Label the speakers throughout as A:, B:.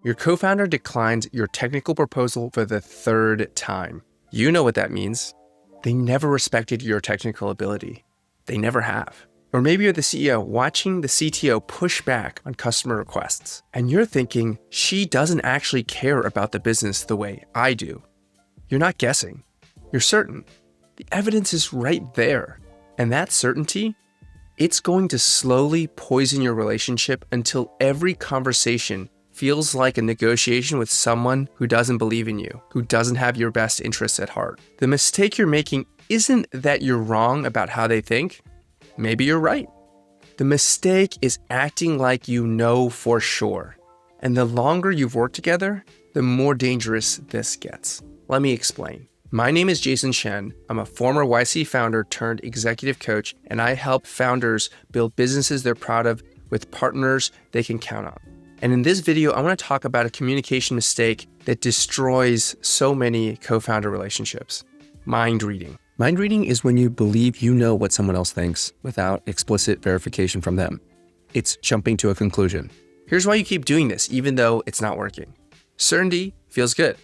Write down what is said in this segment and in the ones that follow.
A: Your co-founder declines your technical proposal for the third time. You know what that means. They never respected your technical ability. They never have. Or maybe you're the CEO watching the CTO push back on customer requests, and you're thinking, she doesn't actually care about the business the way I do. You're not guessing. You're certain. The evidence is right there. And that certainty, it's going to slowly poison your relationship until every conversation feels like a negotiation with someone who doesn't believe in you, who doesn't have your best interests at heart. The mistake you're making isn't that you're wrong about how they think. Maybe you're right. The mistake is acting like you know for sure. And the longer you've worked together, the more dangerous this gets. Let me explain. My name is Jason Shen. I'm a former YC founder turned executive coach, and I help founders build businesses they're proud of with partners they can count on. And in this video, I want to talk about a communication mistake that destroys so many co-founder relationships: mind reading. Mind reading is when you believe you know what someone else thinks without explicit verification from them. It's jumping to a conclusion. Here's why you keep doing this, even though it's not working. Certainty feels good.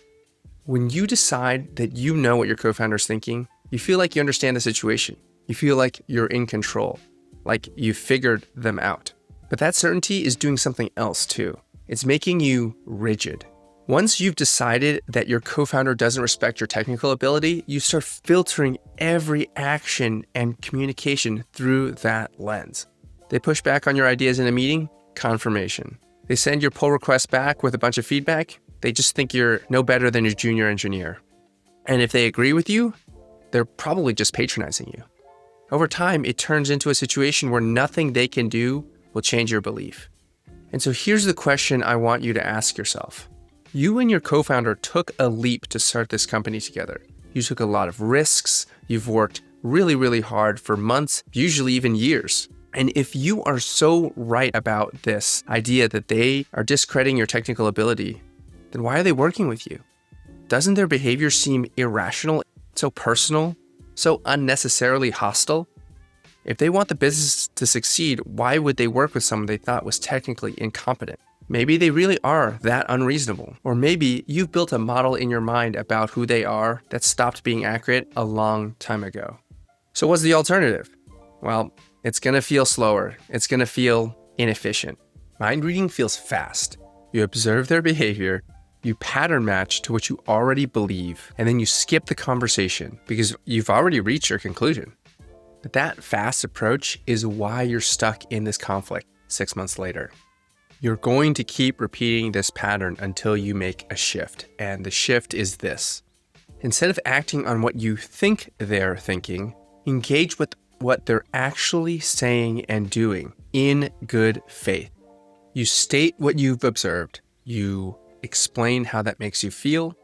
A: When you decide that you know what your co-founder's thinking, you feel like you understand the situation. You feel like you're in control, like you figured them out. But that certainty is doing something else too. It's making you rigid. Once you've decided that your co-founder doesn't respect your technical ability, you start filtering every action and communication through that lens. They push back on your ideas in a meeting, confirmation. They send your pull request back with a bunch of feedback. They just think you're no better than your junior engineer. And if they agree with you, they're probably just patronizing you. Over time, it turns into a situation where nothing they can do will change your belief. And so here's the question I want you to ask yourself. You and your co-founder took a leap to start this company together. You took a lot of risks. You've worked really, really hard for months, usually even years. And if you are so right about this idea that they are discrediting your technical ability, then why are they working with you? Doesn't their behavior seem irrational, so personal, so unnecessarily hostile? If they want the business to succeed, why would they work with someone they thought was technically incompetent? Maybe they really are that unreasonable. Or maybe you've built a model in your mind about who they are that stopped being accurate a long time ago. So what's the alternative? Well, it's going to feel slower. It's going to feel inefficient. Mind reading feels fast. You observe their behavior, you pattern match to what you already believe, and then you skip the conversation because you've already reached your conclusion. But that fast approach is why you're stuck in this conflict 6 months later. You're going to keep repeating this pattern until you make a shift. And the shift is this. Instead of acting on what you think they're thinking, engage with what they're actually saying and doing in good faith. You state what you've observed, you explain how that makes you feel,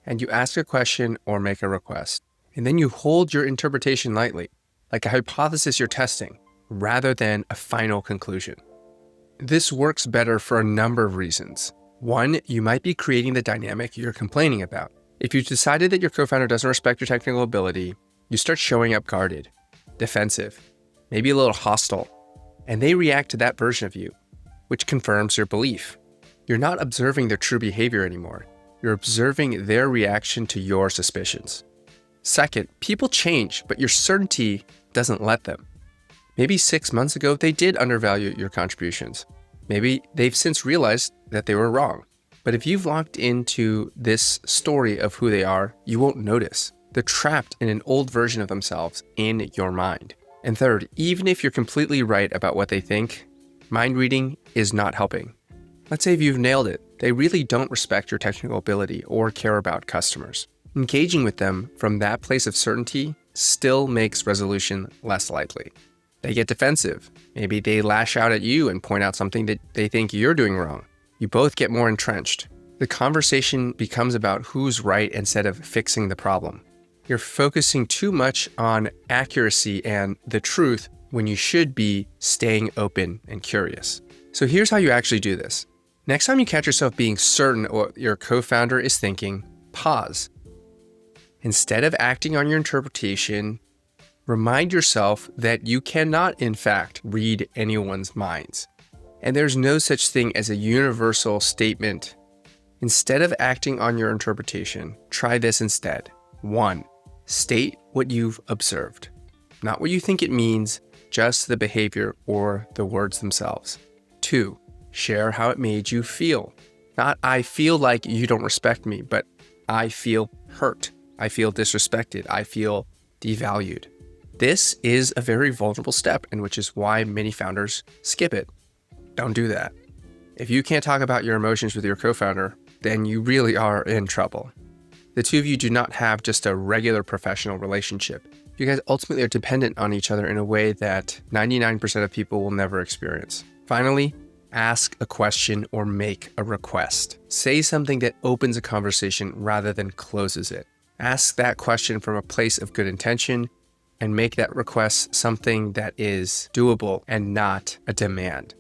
A: and you ask a question or make a request. And then you hold your interpretation lightly, like a hypothesis you're testing, rather than a final conclusion. This works better for a number of reasons. One, you might be creating the dynamic you're complaining about. If you've decided that your co-founder doesn't respect your technical ability, you start showing up guarded, defensive, maybe a little hostile, and they react to that version of you, which confirms your belief. You're not observing their true behavior anymore. You're observing their reaction to your suspicions. Second, people change, but your certainty doesn't let them. Maybe 6 months ago, they did undervalue your contributions. Maybe they've since realized that they were wrong. But if you've locked into this story of who they are, you won't notice. They're trapped in an old version of themselves in your mind. And third, even if you're completely right about what they think, mind reading is not helping. Let's say if you've nailed it, they really don't respect your technical ability or care about customers. Engaging with them from that place of certainty still makes resolution less likely. They get defensive. Maybe they lash out at you and point out something that they think you're doing wrong. You both get more entrenched. The conversation becomes about who's right instead of fixing the problem. You're focusing too much on accuracy and the truth when you should be staying open and curious. So here's how you actually do this. Next time you catch yourself being certain what your co-founder is thinking, pause. Instead of acting on your interpretation, remind yourself that you cannot, in fact, read anyone's minds. And there's no such thing as a universal statement Instead of acting on your interpretation, try this instead. 1. State what you've observed. Not what you think it means, just the behavior or the words themselves. 2. Share how it made you feel. Not I feel like you don't respect me, but I feel hurt. I feel disrespected. I feel devalued. This is a very vulnerable step, and which is why many founders skip it. Don't do that. If you can't talk about your emotions with your co-founder, then you really are in trouble. The two of you do not have just a regular professional relationship. You guys ultimately are dependent on each other in a way that 99% of people will never experience. Finally, ask a question or make a request. Say something that opens a conversation rather than closes it. Ask that question from a place of good intention and make that request something that is doable and not a demand.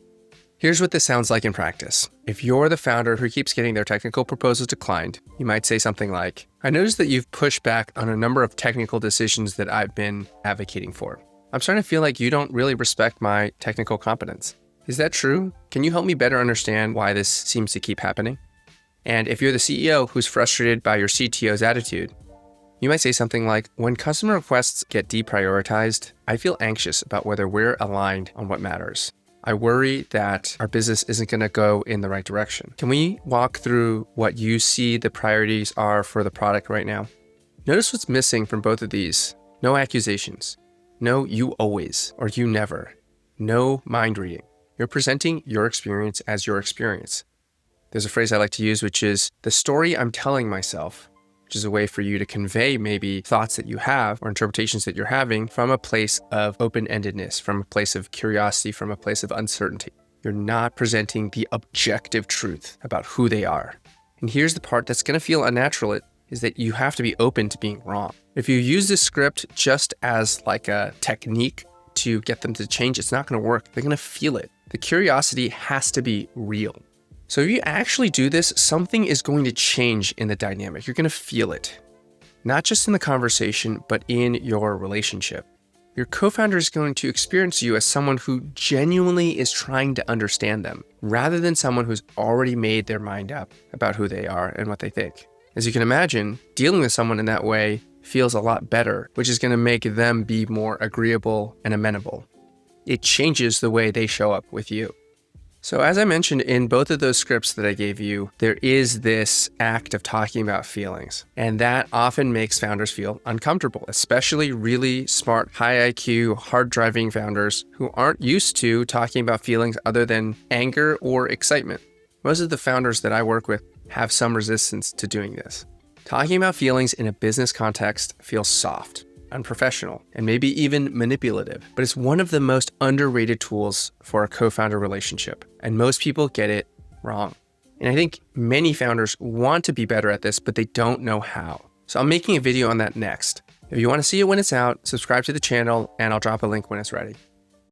A: Here's what this sounds like in practice. If you're the founder who keeps getting their technical proposals declined, you might say something like, I noticed that you've pushed back on a number of technical decisions that I've been advocating for. I'm starting to feel like you don't really respect my technical competence. Is that true? Can you help me better understand why this seems to keep happening? And if you're the CEO who's frustrated by your CTO's attitude, you might say something like, when customer requests get deprioritized, I feel anxious about whether we're aligned on what matters. I worry that our business isn't going to go in the right direction. Can we walk through what you see the priorities are for the product right now? Notice what's missing from both of these. No accusations. No you always or you never. No mind reading. You're presenting your experience as your experience. There's a phrase I like to use, which is the story I'm telling myself, which is a way for you to convey maybe thoughts that you have or interpretations that you're having from a place of open-endedness, from a place of curiosity, from a place of uncertainty. You're not presenting the objective truth about who they are. And here's the part that's going to feel unnatural, is that you have to be open to being wrong. If you use this script just as like a technique to get them to change, it's not going to work. They're going to feel it. The curiosity has to be real. So if you actually do this, something is going to change in the dynamic. You're going to feel it, not just in the conversation, but in your relationship. Your co-founder is going to experience you as someone who genuinely is trying to understand them, rather than someone who's already made their mind up about who they are and what they think. As you can imagine, dealing with someone in that way feels a lot better, which is going to make them be more agreeable and amenable. It changes the way they show up with you. So as I mentioned in both of those scripts that I gave you, there is this act of talking about feelings, and that often makes founders feel uncomfortable, especially really smart, high IQ, hard driving founders who aren't used to talking about feelings other than anger or excitement. Most of the founders that I work with have some resistance to doing this. Talking about feelings in a business context feels soft, unprofessional, and maybe even manipulative, but it's one of the most underrated tools for a co-founder relationship, and most people get it wrong. And I think many founders want to be better at this, but they don't know how. So I'm making a video on that next. If you want to see it when it's out, subscribe to the channel, and I'll drop a link when it's ready.